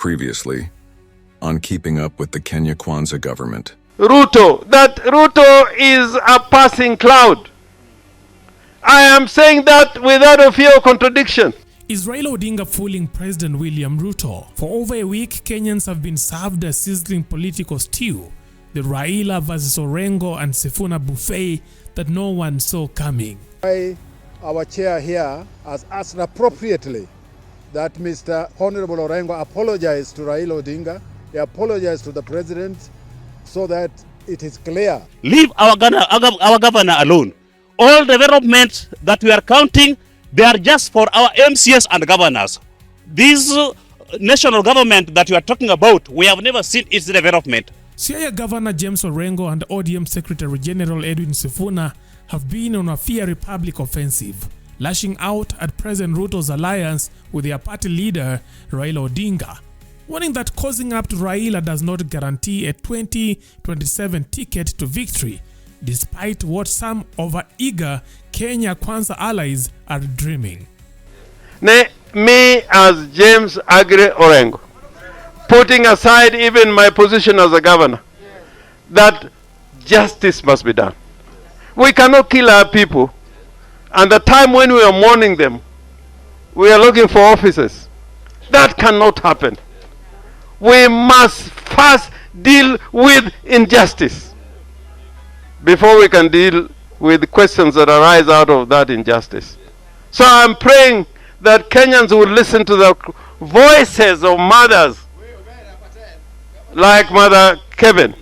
Previously, on Keeping Up with the Kenya Kwanza government. Ruto, that Ruto is a passing cloud. I am saying that without a fear of contradiction. Is Raila Odinga fooling President William Ruto? For over a week, Kenyans have been served a sizzling political stew, the Raila versus Orengo and Sifuna buffet that no one saw coming. Our chair here has asked appropriately that Mr. Honorable Orengo apologize to Raila Odinga, he apologized to the president so that it is clear. Leave our governor alone. All developments that we are counting, they are just for our MCS and governors. This national government that you are talking about, we have never seen its development. Siaya Governor James Orengo and ODM Secretary General Edwin Sifuna have been on a Fear Republic offensive, lashing out at President Ruto's alliance with their party leader Raila Odinga, warning that causing up to Raila does not guarantee a 2027 ticket to victory, despite what some over-eager Kenya Kwanza allies are dreaming. Me as James Agre Orengo, putting aside even my position as a governor, that justice must be done. We cannot kill our people, and the time when we are mourning them, we are looking for officers. That cannot happen. We must first deal with injustice before we can deal with questions that arise out of that injustice. So I'm praying that Kenyans will listen to the voices of mothers like Mother Kevin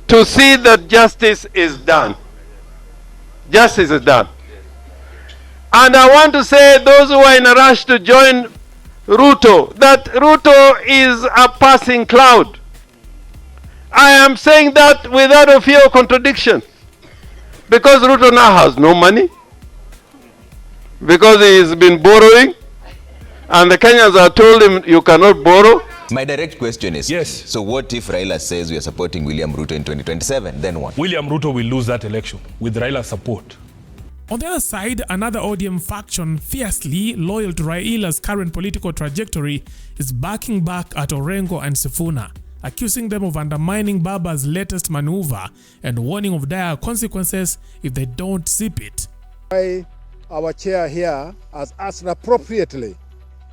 to see that justice is done. Justice is done. And I want to say, those who are in a rush to join Ruto, that Ruto is a passing cloud. I am saying that without a fear of contradiction. Because Ruto now has no money. Because he has been borrowing. And the Kenyans have told him, you cannot borrow. My direct question is, yes. So what if Raila says we are supporting William Ruto in 2027? Then what? William Ruto will lose that election with Raila's support. On the other side, another ODM faction, fiercely loyal to Raila's current political trajectory, is backing back at Orengo and Sifuna, accusing them of undermining Baba's latest maneuver and warning of dire consequences if they don't zip it. Our chair here has asked appropriately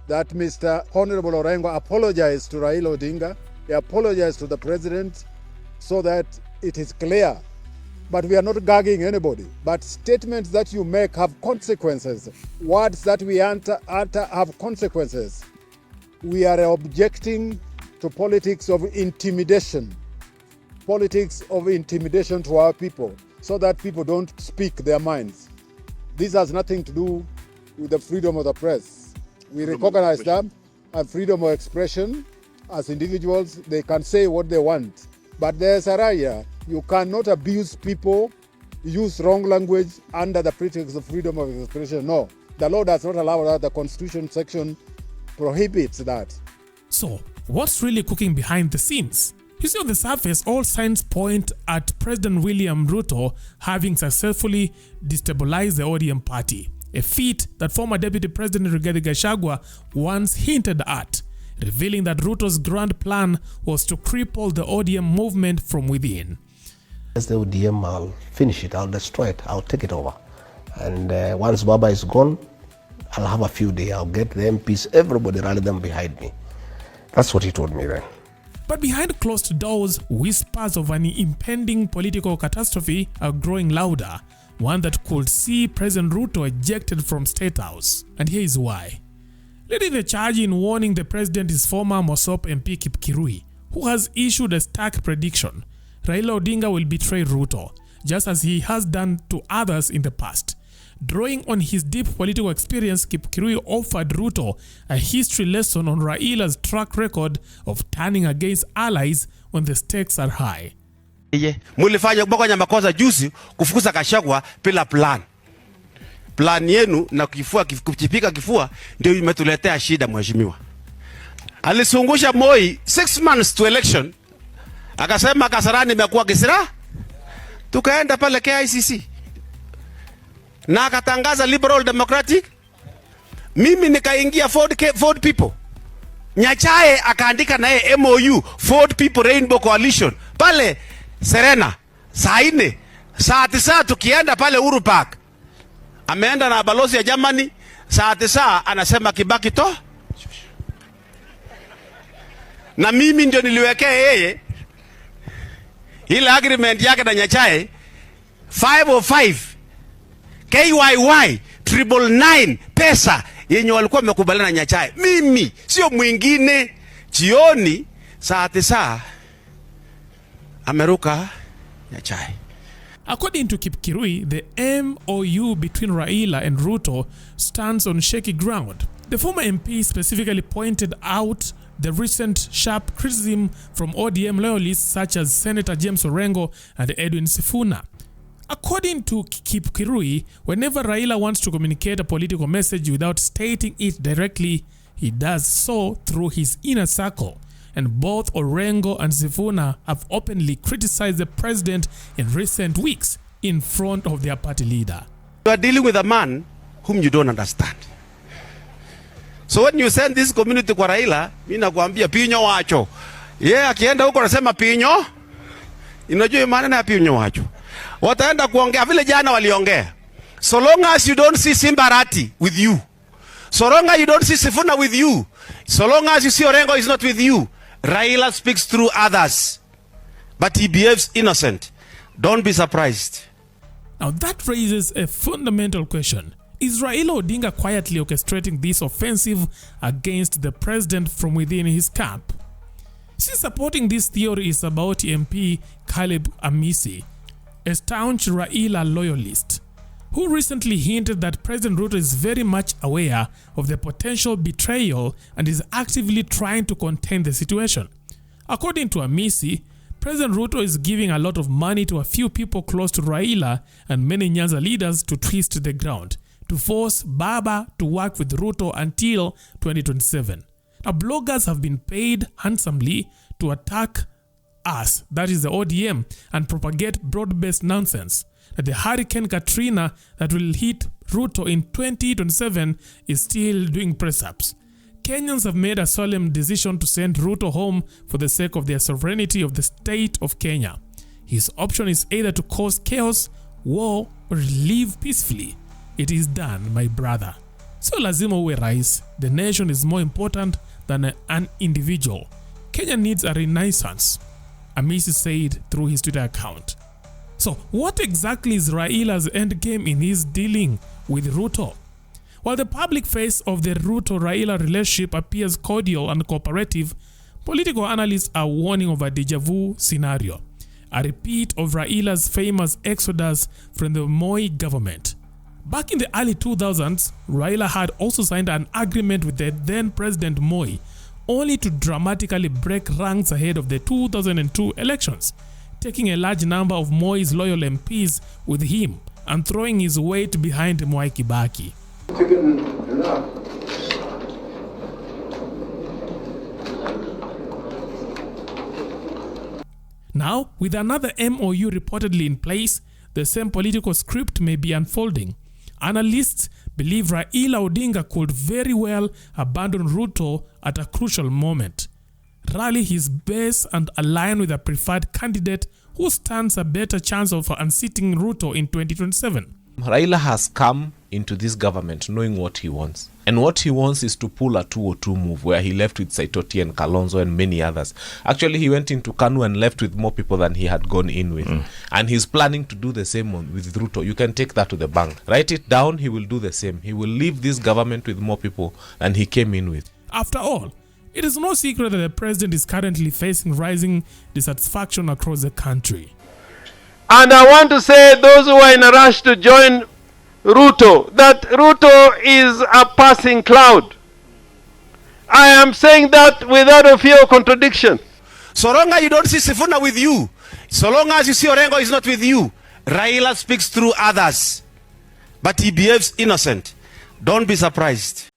that Mr. Honorable Orengo apologize to Raila Odinga, he apologized to the president so that it is clear. But we are not gagging anybody. But statements that you make have consequences. Words that we utter have consequences. We are objecting to politics of intimidation. Politics of intimidation to our people so that people don't speak their minds. This has nothing to do with the freedom of the press. We recognize them and freedom of expression. As individuals, they can say what they want. But there's a right. You cannot abuse people, use wrong language under the pretext of freedom of expression. No, the law does not allow that. The Constitution section prohibits that. So, what's really cooking behind the scenes? You see, on the surface, all signs point at President William Ruto having successfully destabilized the ODM party, a feat that former Deputy President Rigathi Gachagua once hinted at, revealing that Ruto's grand plan was to cripple the ODM movement from within. As the ODM, I'll finish it, I'll destroy it, I'll take it over. And once Baba is gone, I'll have a few days, I'll get the MPs, everybody rally them behind me. That's what he told me then. But behind closed doors, whispers of an impending political catastrophe are growing louder, one that could see President Ruto ejected from State House. And here is why. Leading the charge in warning the president is former Mosop MP Kipkirui, who has issued a stark prediction: Raila Odinga will betray Ruto, just as he has done to others in the past. Drawing on his deep political experience, Kipkirui offered Ruto a history lesson on Raila's track record of turning against allies when the stakes are high. Mulifanya kubakanya makosa juzi kufukuza Gachagua bila plan. Plan yenu na kuchipika kifua ndio imetuletea shida mheshimiwa. Alisungusha Moi 6 months to election. Akasema Kasarani imekuwa kisira. Tukaenda pale KICC. Na akatangaza Liberal Democratic. Mimi nikaingia Ford people. Nyachae akaandika naye MOU, Ford People Rainbow Coalition. Pale Serena, saa 4, saa 9 tukienda pale Uhuru Park. Ameenda na balozi ya Germany, saa 9 anasema Kibaki to. Na mimi ndio niliwekea yeye ile agreement yake na Nyachae 505 KYY 999 pesa yenye walikuwa wamekubaliana na Nyachae. Mimi sio mwingine. Jioni saa 9 ameruka Nyachae. According to Kipkirui, the MOU between Raila and Ruto stands on shaky ground. The former MP specifically pointed out the recent sharp criticism from ODM loyalists such as Senator James Orengo and Edwin Sifuna. According to Kipkirui, whenever Raila wants to communicate a political message without stating it directly, he does so through his inner circle. And both Orengo and Sifuna have openly criticized the president in recent weeks in front of their party leader. You are dealing with a man whom you don't understand. So when you send this community kwa Raila, mimi nakwambia pinyo wacho. Akienda huko anasema pinyo. Unajua maana ya pinyo wacho. Wataenda kuongea vile jana waliongea. So long as you don't see Simbarati with you. So long as you don't see Sifuna with you. So long as you see Orengo is not with you. Raila speaks through others. But he behaves innocent. Don't be surprised. Now that raises a fundamental question. Is Raila Odinga quietly orchestrating this offensive against the president from within his camp? Since supporting this theory is about MP Caleb Amisi, a staunch Raila loyalist, who recently hinted that President Ruto is very much aware of the potential betrayal and is actively trying to contain the situation. According to Amisi, President Ruto is giving a lot of money to a few people close to Raila and many Nyanza leaders to twist the ground, to force Baba to work with Ruto until 2027. Now, bloggers have been paid handsomely to attack us, that is the ODM, and propagate broad-based nonsense that the Hurricane Katrina that will hit Ruto in 2027 is still doing press-ups. Kenyans have made a solemn decision to send Ruto home for the sake of their sovereignty of the state of Kenya. His option is either to cause chaos, war, or live peacefully. It is done, my brother. So lazima uwe rais. The nation is more important than an individual. Kenya needs a renaissance, Amisi said through his Twitter account. So what exactly is Raila's endgame in his dealing with Ruto? While the public face of the Ruto-Raila relationship appears cordial and cooperative, political analysts are warning of a deja vu scenario, a repeat of Raila's famous exodus from the Moi government. Back in the early 2000s, Raila had also signed an agreement with the then President Moi, only to dramatically break ranks ahead of the 2002 elections, taking a large number of Moi's loyal MPs with him and throwing his weight behind Mwai Kibaki. Now, with another MOU reportedly in place, the same political script may be unfolding. Analysts believe Raila Odinga could very well abandon Ruto at a crucial moment, rally his base and align with a preferred candidate who stands a better chance of unseating Ruto in 2027. Raila has come into this government knowing what he wants. And what he wants is to pull a 202 move where he left with Saitoti and Kalonzo and many others. Actually, he went into Kanu and left with more people than he had gone in with. And he's planning to do the same with Ruto. You can take that to the bank. Write it down, he will do the same. He will leave this government with more people than he came in with. After all, it is no secret that the president is currently facing rising dissatisfaction across the country. And I want to say those who are in a rush to join Ruto, that Ruto is a passing cloud. I am saying that without a fear of contradiction. So long as you don't see Sifuna with you, so long as you see Orengo is not with you, Raila speaks through others. But he behaves innocent. Don't be surprised.